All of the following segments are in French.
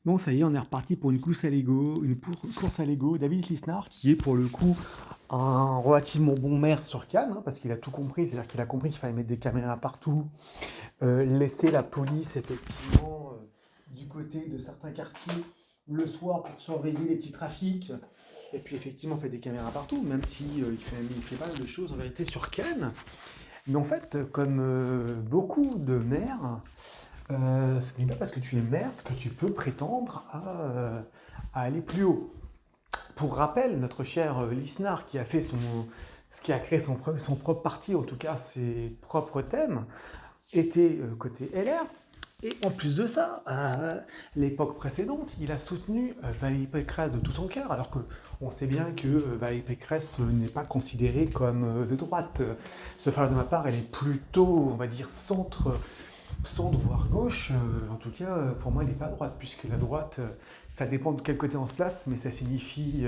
Bon, ça y est, on est reparti pour une course à Lego, course à Lego. David Lisnard, qui est pour le coup un relativement bon maire sur Cannes, hein, parce qu'il a tout compris, c'est-à-dire qu'il a compris qu'il fallait mettre des caméras partout, laisser la police effectivement du côté de certains quartiers le soir pour surveiller les petits trafics, et puis effectivement faire des caméras partout, même si il fait pas mal de choses en vérité sur Cannes. Mais en fait, comme beaucoup de maires, ce n'est pas parce que tu es maire que tu peux prétendre à aller plus haut. Pour rappel, notre cher Lisnard qui a créé son propre parti, en tout cas ses propres thèmes, était côté LR. Et en plus de ça, à l'époque précédente, il a soutenu Valérie Pécresse de tout son cœur, alors qu'on sait bien que Valérie Pécresse n'est pas considérée comme de droite. Ce faire de ma part, elle est plutôt, on va dire, centre voire gauche. En tout cas, pour moi, elle n'est pas à droite, puisque la droite, ça dépend de quel côté on se place, mais ça signifie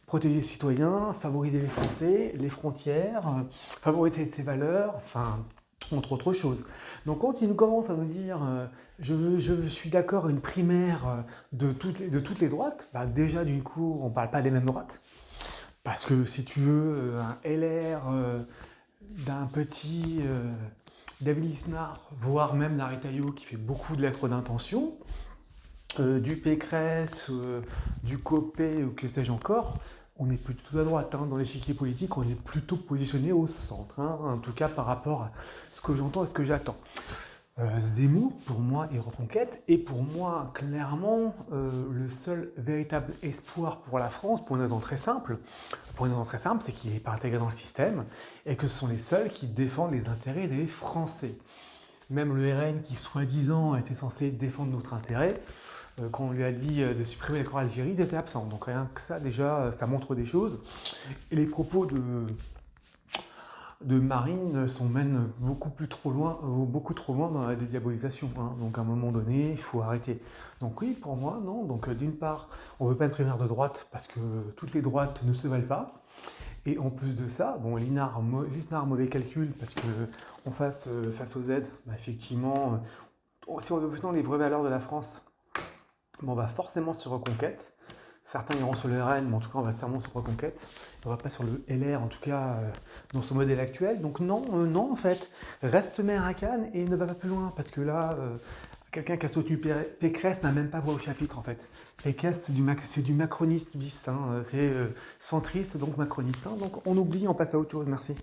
protéger les citoyens, favoriser les Français, les frontières, favoriser ses valeurs, enfin, entre autres choses. Donc quand il nous commence à nous dire je suis d'accord une primaire de toutes les droites, bah déjà d'une coup on ne parle pas des mêmes droites. Parce que si tu veux un LR d'un petit David Lisnard, voire même Larry Taillot qui fait beaucoup de lettres d'intention, du Pécresse, du Copé ou que sais-je encore, on est plutôt à droite. Hein. Dans l'échiquier politique, on est plutôt positionné au centre. Hein. En tout cas, par rapport à ce que j'entends et ce que j'attends. Zemmour, pour moi, est Reconquête. Et pour moi, clairement, le seul véritable espoir pour la France, pour une raison très simple, c'est qu'il n'est pas intégré dans le système et que ce sont les seuls qui défendent les intérêts des Français. Même le RN, qui soi-disant était censé défendre notre intérêt, quand on lui a dit de supprimer l'accord Algérie, ils étaient absents. Donc rien que ça, déjà, ça montre des choses. Et les propos de Marine mènent beaucoup trop loin dans la dédiabolisation. Hein. Donc à un moment donné, il faut arrêter. Donc oui, pour moi, non. Donc d'une part, on ne veut pas une primaire de droite parce que toutes les droites ne se valent pas. Et en plus de ça, bon, Lisnard, mauvais calcul parce que face aux aides, bah, effectivement, si on veut les vraies valeurs de la France, bon, on va forcément sur Reconquête. Certains iront sur le RN, mais en tout cas, on va certainement sur Reconquête. On va pas sur le LR, en tout cas, dans son modèle actuel. Donc non, non, en fait, reste maire à Cannes et ne va pas plus loin, parce que là, quelqu'un qui a soutenu Pécresse n'a même pas voix au chapitre, en fait. Pécresse, c'est du macroniste bis, hein, c'est centriste, donc macroniste. Hein, donc on oublie, on passe à autre chose, merci.